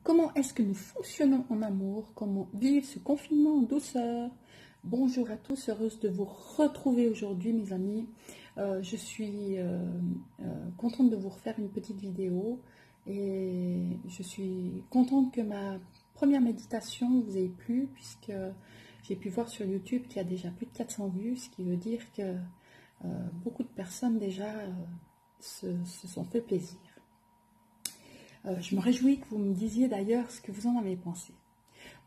Comment est-ce que nous fonctionnons en amour? Comment vivre ce confinement en douceur? Bonjour à tous, heureuse de vous retrouver aujourd'hui mes amis. Je suis contente de vous refaire une petite vidéo et je suis contente que ma première méditation vous ait plu puisque j'ai pu voir sur YouTube qu'il y a déjà plus de 400 vues, ce qui veut dire que beaucoup de personnes déjà se sont fait plaisir. Je me réjouis que vous me disiez d'ailleurs ce que vous en avez pensé.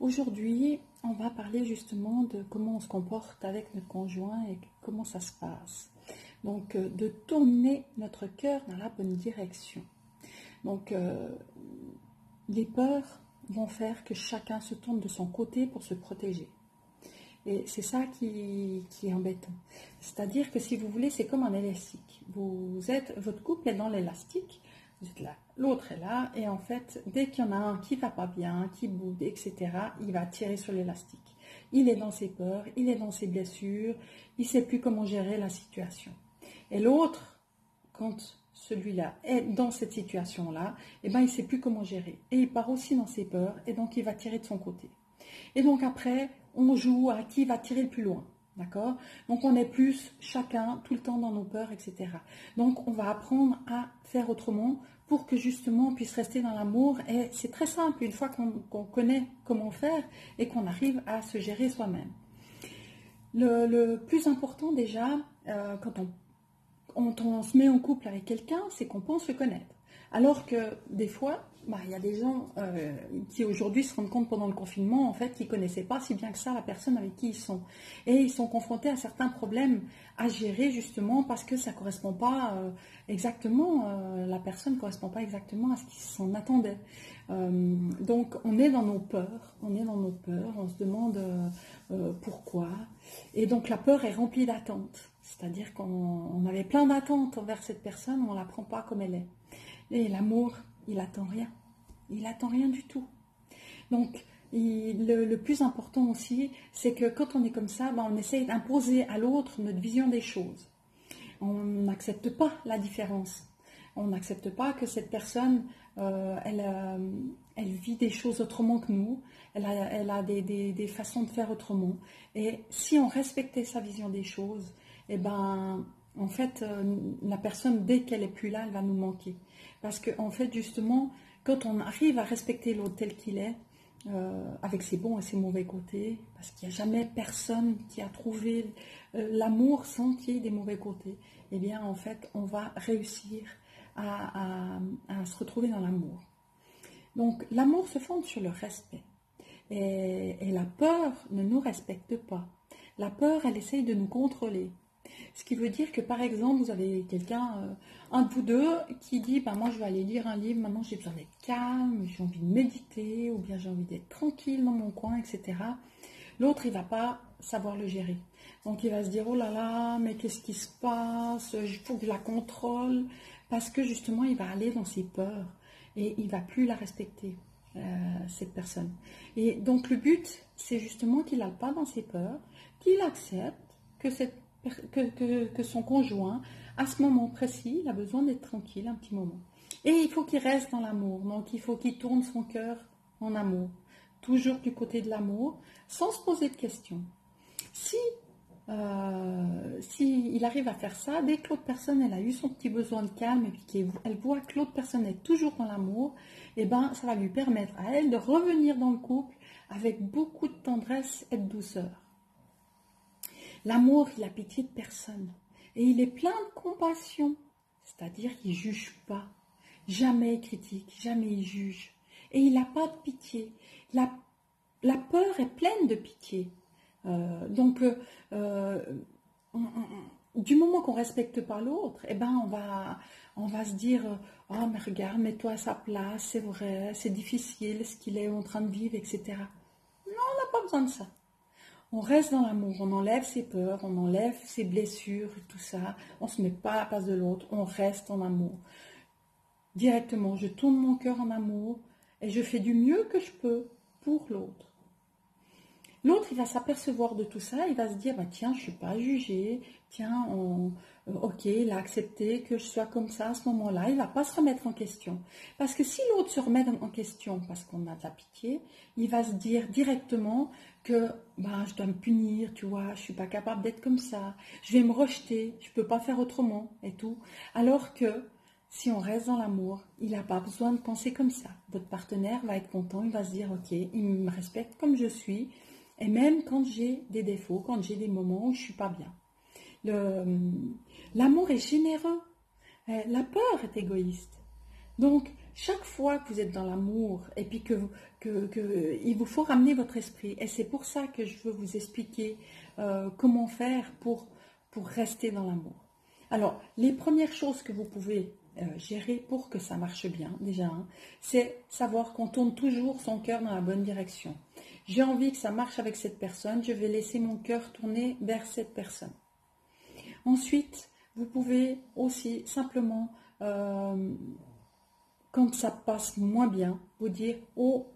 Aujourd'hui, on va parler justement de comment on se comporte avec notre conjoint et comment ça se passe. Donc, de tourner notre cœur dans la bonne direction. Donc, les peurs vont faire que chacun se tourne de son côté pour se protéger. Et c'est ça qui est embêtant. C'est-à-dire que si vous voulez, c'est comme un élastique. Votre couple est dans l'élastique. Vous êtes là, l'autre est là, et en fait, dès qu'il y en a un qui va pas bien, qui boude, etc., il va tirer sur l'élastique. Il est dans ses peurs, il est dans ses blessures, il ne sait plus comment gérer la situation. Et l'autre, quand celui-là est dans cette situation-là, eh ben, il ne sait plus comment gérer. Et il part aussi dans ses peurs, et donc il va tirer de son côté. Et donc après, on joue à qui va tirer le plus loin. D'accord? Donc on est plus chacun tout le temps dans nos peurs, etc. Donc on va apprendre à faire autrement pour que justement on puisse rester dans l'amour. Et c'est très simple, une fois qu'on connaît comment faire et qu'on arrive à se gérer soi-même. Le plus important déjà, quand on se met en couple avec quelqu'un, c'est qu'on pense le connaître. Alors que des fois, il y a des gens qui aujourd'hui se rendent compte pendant le confinement, en fait, qu'ils ne connaissaient pas si bien que ça la personne avec qui ils sont. Et ils sont confrontés à certains problèmes à gérer justement parce que ça ne correspond pas exactement, la personne ne correspond pas exactement à ce qu'ils s'en attendaient. Donc on est dans nos peurs, on se demande pourquoi. Et donc la peur est remplie d'attentes. C'est-à-dire qu'on avait plein d'attentes envers cette personne, on ne la prend pas comme elle est. Et l'amour, il attend rien. Il attend rien du tout. Donc, le plus important aussi, c'est que quand on est comme ça, on essaye d'imposer à l'autre notre vision des choses. On n'accepte pas la différence. On n'accepte pas que cette personne, elle vit des choses autrement que nous. Elle a des façons de faire autrement. Et si on respectait sa vision des choses, eh ben, en fait, la personne, dès qu'elle n'est plus là, elle va nous manquer. Parce qu'en fait, justement, quand on arrive à respecter l'autre tel qu'il est, avec ses bons et ses mauvais côtés, parce qu'il n'y a jamais personne qui a trouvé l'amour sans qu'il y ait des mauvais côtés, eh bien, en fait, on va réussir à se retrouver dans l'amour. Donc, l'amour se fonde sur le respect. Et la peur ne nous respecte pas. La peur, elle essaye de nous contrôler. Ce qui veut dire que, par exemple, vous avez quelqu'un, un de vous deux, qui dit moi je vais aller lire un livre, maintenant j'ai besoin d'être calme, j'ai envie de méditer, ou bien j'ai envie d'être tranquille dans mon coin, etc. L'autre, il ne va pas savoir le gérer. Donc il va se dire, oh là là, mais qu'est-ce qui se passe? Il faut que je la contrôle. Parce que justement, il va aller dans ses peurs et il ne va plus la respecter, cette personne. Et donc le but, c'est justement qu'il n'aille pas dans ses peurs, qu'il accepte que son conjoint, à ce moment précis, il a besoin d'être tranquille un petit moment. Et il faut qu'il reste dans l'amour. Donc il faut qu'il tourne son cœur en amour. Toujours du côté de l'amour, sans se poser de questions. Si il arrive à faire ça, dès que l'autre personne elle a eu son petit besoin de calme et puis qu'elle voit que l'autre personne est toujours dans l'amour, et ben ça va lui permettre à elle de revenir dans le couple avec beaucoup de tendresse et de douceur. L'amour, il a pitié de personne et il est plein de compassion, c'est-à-dire qu'il ne juge pas, jamais il critique, jamais il juge et il n'a pas de pitié. La peur est pleine de pitié. Du moment qu'on ne respecte pas l'autre, eh ben on va se dire oh mais regarde, mets-toi à sa place, c'est vrai, c'est difficile ce qu'il est en train de vivre, etc. Non, on n'a pas besoin de ça. On reste dans l'amour, on enlève ses peurs, on enlève ses blessures, tout ça. On ne se met pas à la place de l'autre, on reste en amour. Directement, je tourne mon cœur en amour et je fais du mieux que je peux pour l'autre. L'autre, il va s'apercevoir de tout ça, il va se dire, bah, tiens, je ne suis pas jugée, tiens, ok, il a accepté que je sois comme ça à ce moment-là, il ne va pas se remettre en question. Parce que si l'autre se remet en question parce qu'on a de la pitié, il va se dire directement que bah, je dois me punir, tu vois, je ne suis pas capable d'être comme ça, je vais me rejeter, je ne peux pas faire autrement et tout. Alors que si on reste dans l'amour, il n'a pas besoin de penser comme ça. Votre partenaire va être content, il va se dire, ok, il me respecte comme je suis, et même quand j'ai des défauts, quand j'ai des moments où je ne suis pas bien. L'amour est généreux, la peur est égoïste. Donc, chaque fois que vous êtes dans l'amour, et puis il vous faut ramener votre esprit, et c'est pour ça que je veux vous expliquer comment faire pour rester dans l'amour. Alors, les premières choses que vous pouvez gérer pour que ça marche bien, déjà, hein, c'est savoir qu'on tourne toujours son cœur dans la bonne direction. J'ai envie que ça marche avec cette personne, je vais laisser mon cœur tourner vers cette personne. Ensuite, vous pouvez aussi simplement, quand ça passe moins bien, vous dire, oh,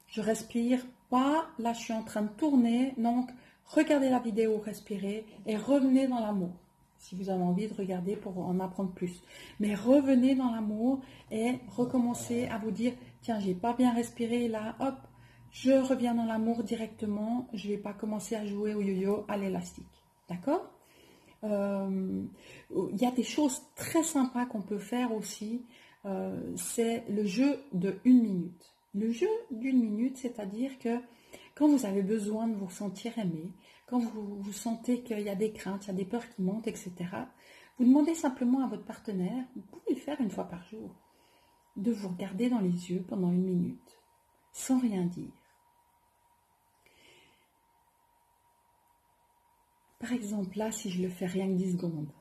je respire pas, là je suis en train de tourner, donc regardez la vidéo, respirez et revenez dans l'amour. Si vous avez envie de regarder pour en apprendre plus. Mais revenez dans l'amour et recommencez à vous dire, tiens, j'ai pas bien respiré, là, hop, je reviens dans l'amour directement, je vais pas commencer à jouer au yo-yo à l'élastique. D'accord ? Il y a des choses très sympas qu'on peut faire aussi, c'est le jeu de 1 minute. Le jeu d'1 minute, c'est-à-dire que quand vous avez besoin de vous sentir aimé, quand vous sentez qu'il y a des craintes, il y a des peurs qui montent, etc., vous demandez simplement à votre partenaire, vous pouvez le faire 1 fois par jour, de vous regarder dans les yeux pendant 1 minute, sans rien dire. Par exemple, là, si je le fais rien que 10 secondes,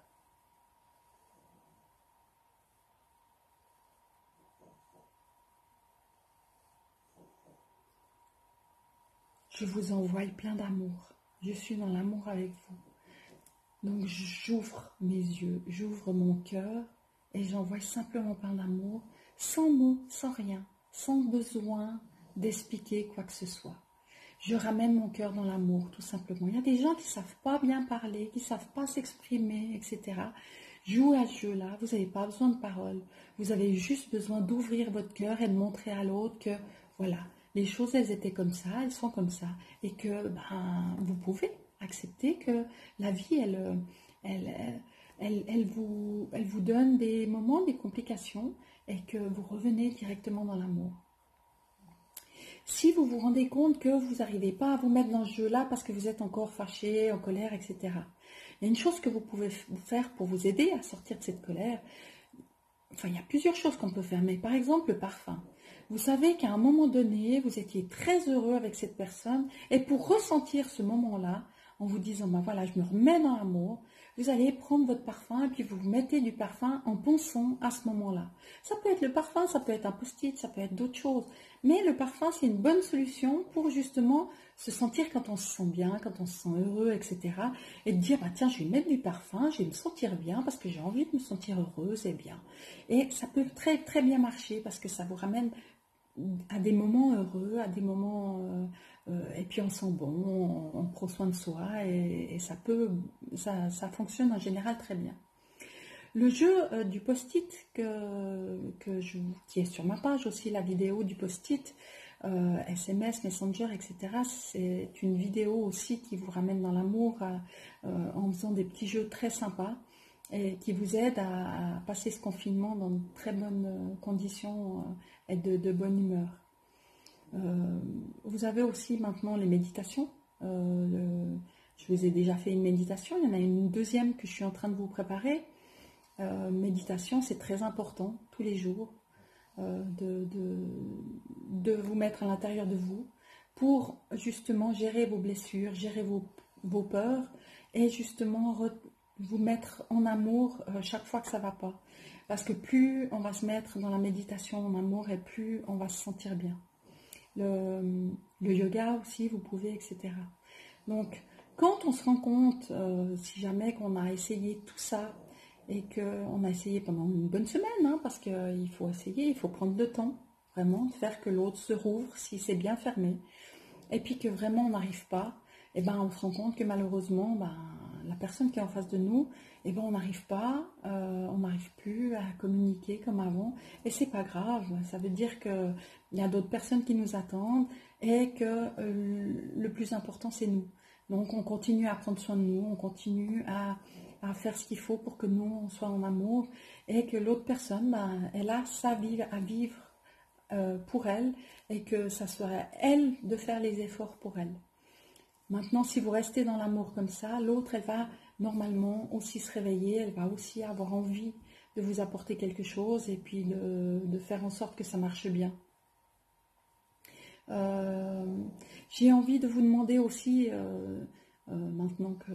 je vous envoie plein d'amour. Je suis dans l'amour avec vous. Donc j'ouvre mes yeux, j'ouvre mon cœur et j'envoie simplement plein d'amour, sans mots, sans rien, sans besoin d'expliquer quoi que ce soit. Je ramène mon cœur dans l'amour, tout simplement. Il y a des gens qui ne savent pas bien parler, qui ne savent pas s'exprimer, etc. Jouez à ce jeu-là, vous n'avez pas besoin de paroles. Vous avez juste besoin d'ouvrir votre cœur et de montrer à l'autre que, voilà, les choses, elles étaient comme ça, elles sont comme ça. Et que vous pouvez accepter que la vie, elle vous donne des moments, des complications, et que vous revenez directement dans l'amour. Si vous vous rendez compte que vous n'arrivez pas à vous mettre dans ce jeu-là parce que vous êtes encore fâché, en colère, etc., il y a une chose que vous pouvez faire pour vous aider à sortir de cette colère. Enfin, il y a plusieurs choses qu'on peut faire, mais par exemple, le parfum. Vous savez qu'à un moment donné, vous étiez très heureux avec cette personne, et pour ressentir ce moment-là, en vous disant, ben voilà, je me remets dans l'amour, vous allez prendre votre parfum et puis vous mettez du parfum en pensant à ce moment-là. Ça peut être le parfum, ça peut être un post-it, ça peut être d'autres choses. Mais le parfum, c'est une bonne solution pour justement se sentir quand on se sent bien, quand on se sent heureux, etc. Et de dire, bah, tiens, je vais mettre du parfum, je vais me sentir bien parce que j'ai envie de me sentir heureuse et bien. Et ça peut très, très bien marcher parce que ça vous ramène à des moments heureux, à des moments... et puis on sent bon, on prend soin de soi et ça fonctionne en général très bien. Le jeu du post-it qui est sur ma page aussi, la vidéo du post-it, SMS, Messenger, etc. C'est une vidéo aussi qui vous ramène dans l'amour en faisant des petits jeux très sympas et qui vous aident à passer ce confinement dans de très bonnes conditions et de bonne humeur. Vous avez aussi maintenant les méditations. Je vous ai déjà fait une méditation, il y en a une deuxième que je suis en train de vous préparer. Méditation, c'est très important tous les jours de vous mettre à l'intérieur de vous pour justement gérer vos blessures, gérer vos peurs et justement vous mettre en amour chaque fois que ça ne va pas. Parce que plus on va se mettre dans la méditation en amour et plus on va se sentir bien. Le yoga aussi, vous pouvez, etc. Donc, quand on se rend compte, si jamais qu'on a essayé tout ça, et qu'on a essayé pendant une bonne semaine, hein, parce qu'il faut essayer, il faut prendre le temps, vraiment, de faire que l'autre se rouvre si c'est bien fermé. et puis que vraiment on n'arrive pas, et ben on se rend compte que malheureusement, ben, la personne qui est en face de nous, et ben on n'arrive pas, on n'arrive plus à communiquer comme avant, et c'est pas grave, ça veut dire que il y a d'autres personnes qui nous attendent, et que le plus important c'est nous. Donc on continue à prendre soin de nous, on continue à faire ce qu'il faut pour que nous on soit en amour, et que l'autre personne, ben, elle a sa vie à vivre pour elle, et que ça soit à elle de faire les efforts pour elle. Maintenant, si vous restez dans l'amour comme ça, l'autre, elle va normalement aussi se réveiller, elle va aussi avoir envie de vous apporter quelque chose et puis de faire en sorte que ça marche bien. J'ai envie de vous demander aussi, maintenant que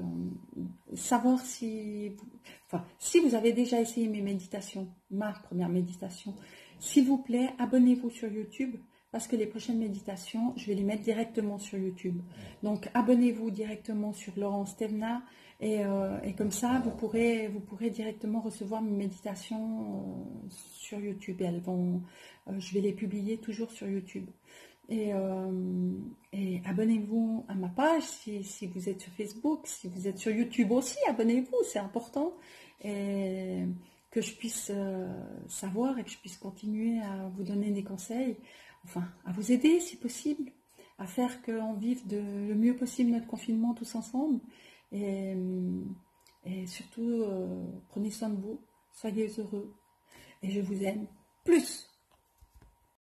savoir si, enfin, si vous avez déjà essayé mes méditations, ma première méditation, s'il vous plaît, abonnez-vous sur YouTube parce que les prochaines méditations, je vais les mettre directement sur YouTube. Donc, abonnez-vous directement sur Laurence Thévenard et comme ça, vous pourrez directement recevoir mes méditations sur YouTube. Je vais les publier toujours sur YouTube. Et abonnez-vous à ma page si vous êtes sur Facebook, si vous êtes sur YouTube aussi, abonnez-vous, c'est important. Et que je puisse savoir et que je puisse continuer à vous donner des conseils, enfin, à vous aider si possible, à faire qu'on vive le mieux possible notre confinement tous ensemble. Et, et surtout, prenez soin de vous, soyez heureux. Et je vous aime plus.